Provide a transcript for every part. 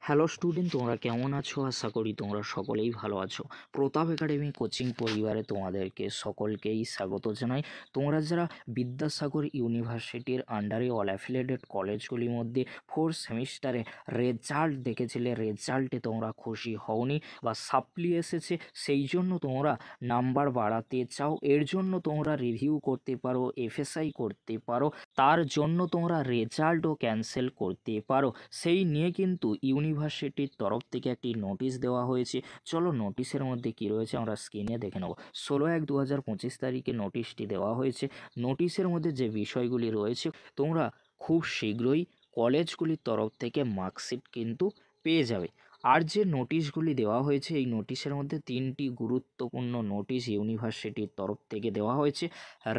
Hello student, তোমরা কেমন আছো? আশা করি তোমরা সকলেই ভালো আছো। প্রতাপ একাডেমি কোচিং পরিবারে তোমাদেরকে সকলকেই স্বাগত জানাই। তোমরা যারা বিদ্যাসাগর ইউনিভার্সিটির আন্ডারে অল অ্যাফিলিয়েটেড কলেজগুলির মধ্যে ফোর্থ সেমিস্টারে রেজাল্ট দেখেছিলে, রেজাল্টে তোমরা খুশি হওনি বা সাপ্লি এসেছে, সেই জন্য তোমরা নাম্বার বাড়াতে চাও, এর জন্য তোমরা রিভিউ করতে পারো, এফএসআই করতে পারো, তার জন্য তোমরা রেজাল্টও ক্যান্সেল করতে পারো। সেই নিয়ে কিন্তু ইউনিভার্সিটির তরফ থেকে একটি নোটিশ দেওয়া হয়েছে। চলো নোটিশের মধ্যে কি রয়েছে আমরা স্ক্রিনে দেখে নেব। 16/1/2025 তারিখে নোটিশটি দেওয়া হয়েছে। নোটিশের মধ্যে যে বিষয়গুলি রয়েছে, তোমরা খুব শীঘ্রই কলেজগুলির তরফ থেকে মার্কশিট কিন্তু পেয়ে যাবে। আর যে নোটিশগুলি দেওয়া হয়েছে, এই নোটিশের মধ্যে 3টি গুরুত্বপূর্ণ নোটিশ ইউনিভার্সিটির তরফ থেকে দেওয়া হয়েছে।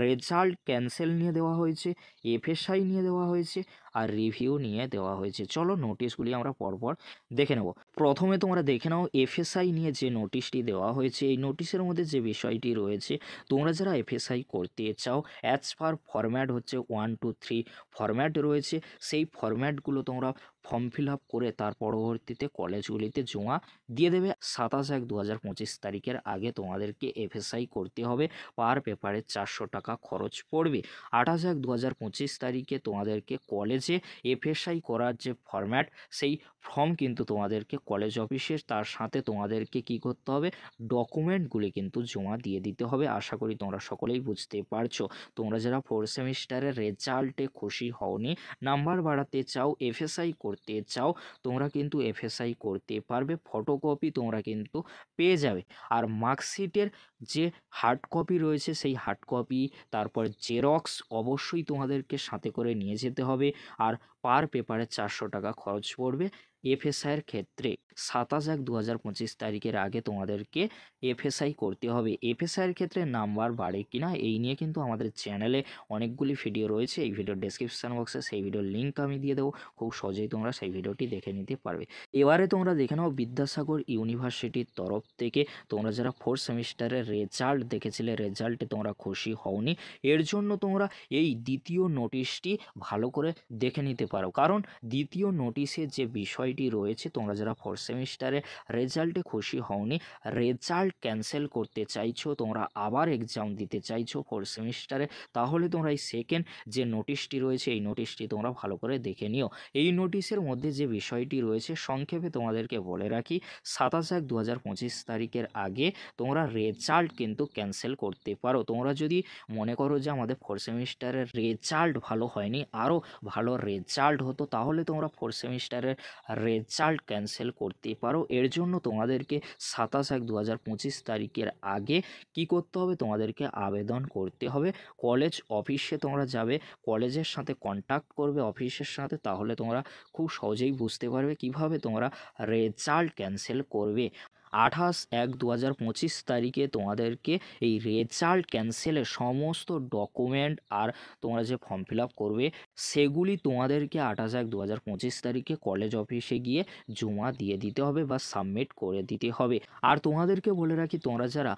রেজাল্ট ক্যান্সেল নিয়ে দেওয়া হয়েছে, এফএসআই নিয়ে দেওয়া হয়েছে, আর রিভিউ নিয়ে দেওয়া হয়েছে। চলো নোটিশগুলি আমরা পরপর দেখে নেব। প্রথমে তোমরা দেখে নাও এফএসআই নিয়ে যে নোটিশটি দেওয়া হয়েছে। এই নোটিশের মধ্যে যে বিষয়টি রয়েছে, তোমরা যারা এফএসআই করতে চাও, অ্যাজ পার ফরম্যাট হচ্ছে 1 2 3 ফরম্যাট রয়েছে। সেই ফরম্যাটগুলো তোমরা ফর্ম ফিল আপ করে তার পরবর্তীতে কলেজগুলিতে জমা দিয়ে দেবে। 27/1/2025 তারিখের আগে তোমাদেরকে এফএসআই করতে হবে। পার পেপারে 400 টাকা খরচ পড়বে। 28/1/2025 তারিখে তোমাদেরকে কলেজে এফএসআই করার যে ফরম্যাট, সেই ফর্ম কিন্তু তোমাদেরকে কলেজ অফিসে, তার সাথে তোমাদেরকে কি করতে হবে, ডকুমেন্টগুলি কিন্তু জমা দিয়ে দিতে হবে। আশা করি তোমরা সকলেই বুঝতে পারছো। তোমরা যারা ফোর্থ সেমিস্টারের রেজাল্টে খুশি হওনি, নাম্বার বাড়াতে চাও, এফএসআই করতে চাও, তোমরা কিন্তু এফএসআই করতে পারবে। ফটোকপি তোমরা কিন্তু পেয়ে যাবে। আর মার্কশিটের যে হার্ড কপি রয়েছে, সেই হার্ড কপি, তারপর জেরক্স অবশ্যই তোমাদেরকে সাথে করে নিয়ে যেতে হবে। আর পার পেপারে 400 টাকা খরচ পড়বে। এফএসআইয়ের ক্ষেত্রে 27/1/2025 তারিখের আগে তোমাদেরকে এফএসআই করতে হবে। এফএসআইয়ের ক্ষেত্রে নাম্বার বাড়ে কিনা এই নিয়ে কিন্তু আমাদের চ্যানেলে অনেকগুলি ভিডিও রয়েছে। এই ভিডিওর ডেসক্রিপশন বক্সে সেই ভিডিওর লিঙ্ক আমি দিয়ে দেবো, খুব সহজেই তোমরা সেই ভিডিওটি দেখে নিতে পারবে। এবারে তোমরা দেখে নাও বিদ্যাসাগর ইউনিভার্সিটির তরফ থেকে তোমরা যারা ফোর্থ সেমিস্টারের রেজাল্ট দেখেছিলে, রেজাল্টে তোমরা খুশি হওনি, এর জন্য তোমরা এই দ্বিতীয় নোটিশটি ভালো করে দেখে নিতে পারো। কারণ দ্বিতীয় নোটিশের যে বিষয়টি রয়েছে, তোমরা যারা ফোর্থ সেমিস্টারে রেজাল্টে খুশি হওনি, রেজাল্ট ক্যান্সেল করতে চাইছো, তোমরা আবার এক্সাম দিতে চাইছো ফোর্থ সেমিস্টারে, তাহলে তোমরা এই সেকেন্ড যে নোটিশটি রয়েছে, এই নোটিশটি তোমরা ভালো করে দেখে নিও। এই নোটিশের মধ্যে যে বিষয়টি রয়েছে সংক্ষেপে তোমাদেরকে বলে রাখি। 27/1/2025 তারিখের আগে তোমরা রেজাল্ট কিন্তু ক্যান্সেল করতে পারো। তোমরা যদি মনে করো যে আমাদের ফোর্থ সেমিস্টারের রেজাল্ট ভালো হয়নি, আরও ভালো রেজাল্ট হতো, তাহলে তোমরা ফোর্থ সেমিস্টারের রেজাল্ট ক্যান্সেল করতে পারো। এর জন্য তোমাদেরকে 27/1/2025 তারিখের আগে কি করতে হবে, তোমাদেরকে আবেদন করতে হবে। কলেজ অফিসে তোমরা যাবে, কলেজের সাথে কন্ট্যাক্ট করবে অফিসের সাথে, তাহলে তোমরা খুব সহজেই বুঝতে পারবে কিভাবে তোমরা রেজাল্ট ক্যান্সেল করবে। 28/1/2025 তারিখে তোমাদেরকে এই রেজাল্ট ক্যান্সেলের সমস্ত ডকুমেন্ট আর তোমরা যে ফর্ম ফিল আপ করবে, সেগুলি তোমাদেরকে 28/1/2025 তারিখে কলেজ অফিসে গিয়ে জমা দিয়ে দিতে হবে বা সাবমিট করে দিতে হবে। আর তোমাদেরকে বলে রাখি, তোমরা যারা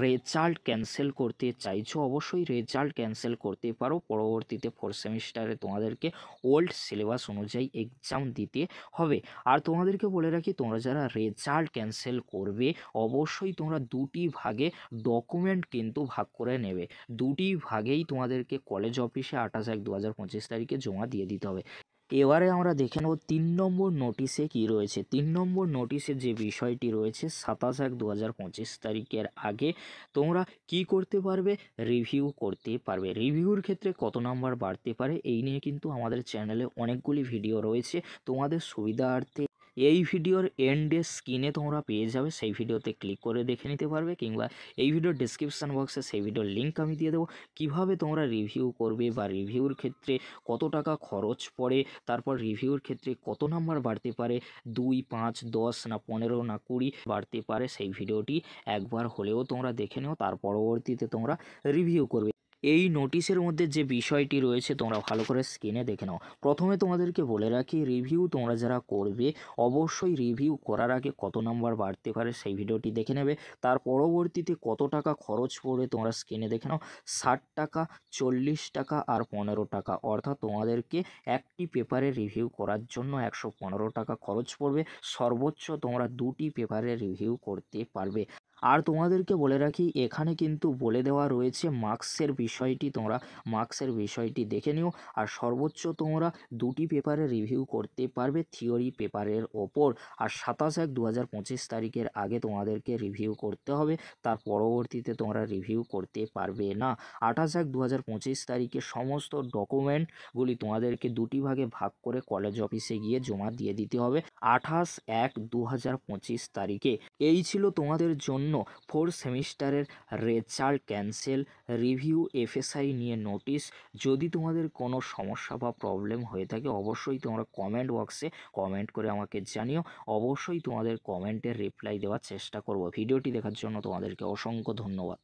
রেজাল্ট ক্যান্সেল করতে চাইছো, অবশ্যই রেজাল্ট ক্যান্সেল করতে পারো। পরবর্তীতে ফোর্থ সেমিস্টারে তোমাদেরকে ওল্ড সিলেবাস অনুযায়ী এক্সাম দিতে হবে। আর তোমাদেরকে বলে রাখি, তোমরা যারা রেজাল্ট ক্যান্সেল করবে, অবশ্যই তোমরা দুটি ভাগে ডকুমেন্ট কিন্তু ভাগ করে নেবে। দুটি ভাগেই তোমাদেরকে কলেজ অফিসে 28/1/2025 তারিখে জমা দিয়ে দিতে হবে। এবারে আমরা দেখে নেব 3 নম্বর নোটিশে কি রয়েছে। 3 নম্বর নোটিশে যে বিষয়টি রয়েছে, 27/1/2025 তারিখের আগে তোমরা কি করতে পারবে, রিভিউ করতে পারবে। রিভিউর ক্ষেত্রে কত নাম্বার বাড়তে পারে এই নিয়ে কিন্তু আমাদের চ্যানেলে অনেকগুলি ভিডিও রয়েছে। তোমাদের সুবিধার্থে এই ভিডিওর এন্ডে স্ক্রিনে তোমরা পেয়ে যাবে, সেই ভিডিওতে ক্লিক করে দেখে নিতে পারবে, কিংবা এই ভিডিওর ডেসক্রিপশন বক্সে সেই ভিডিওর লিঙ্ক আমি দিয়ে দেবো। কিভাবে তোমরা রিভিউ করবে বা রিভিউর ক্ষেত্রে কত টাকা খরচ পড়ে, তারপর রিভিউর ক্ষেত্রে কত নাম্বার বাড়তে পারে, 2 5 10 না 15 না 20 বাড়তে পারে, সেই ভিডিওটি একবার হলেও তোমরা দেখে নিও, তার পরবর্তীতে তোমরা রিভিউ করবে। এই নোটিশের মধ্যে যে বিষয়টি রয়েছে তোমরা ভালো করে স্ক্রিনে দেখে নাও। প্রথমে তোমাদেরকে বলে রাখি, রিভিউ তোমরা যারা করবে অবশ্যই রিভিউ করার আগে কত নাম্বার বাড়তে পারে সেই ভিডিওটি দেখে নেবে। তার পরবর্তীতে কত টাকা খরচ পড়বে তোমরা স্ক্রিনে দেখে নাও। 60 টাকা, 40 টাকা আর 15 টাকা, অর্থাৎ তোমাদেরকে একটি পেপারে রিভিউ করার জন্য 115 টাকা খরচ পড়বে। সর্বোচ্চ তোমরা 2টি পেপারে রিভিউ করতে পারবে। আর তোমাদেরকে বলে রাখি, এখানে কিন্তু বলে দেওয়া রয়েছে মার্কসের বিষয়টি, তোমরা মার্কসের বিষয়টি দেখে নিও। আর সর্বোচ্চ তোমরা 2টি পেপারে রিভিউ করতে পারবে থিওরি পেপারের ওপর। আর 27/1/2025 তারিখের আগে তোমাদেরকে রিভিউ করতে হবে, তার পরবর্তীতে তোমরা রিভিউ করতে পারবে না। 28/1/2025 তারিখে সমস্ত ডকুমেন্টগুলি তোমাদেরকে 2টি ভাগে ভাগ করে কলেজ অফিসে গিয়ে জমা দিয়ে দিতে হবে 28/1/2025 তারিখে। এই ছিল তোমাদের জন্য 4 সেমিস্টারের রেজাল্ট ক্যান্সেল, রিভিউ, এফএসআই নিয়ে নোটিশ। যদি তোমাদের কোনো সমস্যা বা প্রবলেম হয়ে থাকে অবশ্যই তোমরা কমেন্ট বক্সে কমেন্ট করে আমাকে জানিও। অবশ্যই তোমাদের কমেন্টের রিপ্লাই দেওয়ার চেষ্টা করব। ভিডিওটি দেখার জন্য তোমাদেরকে অসংখ্য ধন্যবাদ।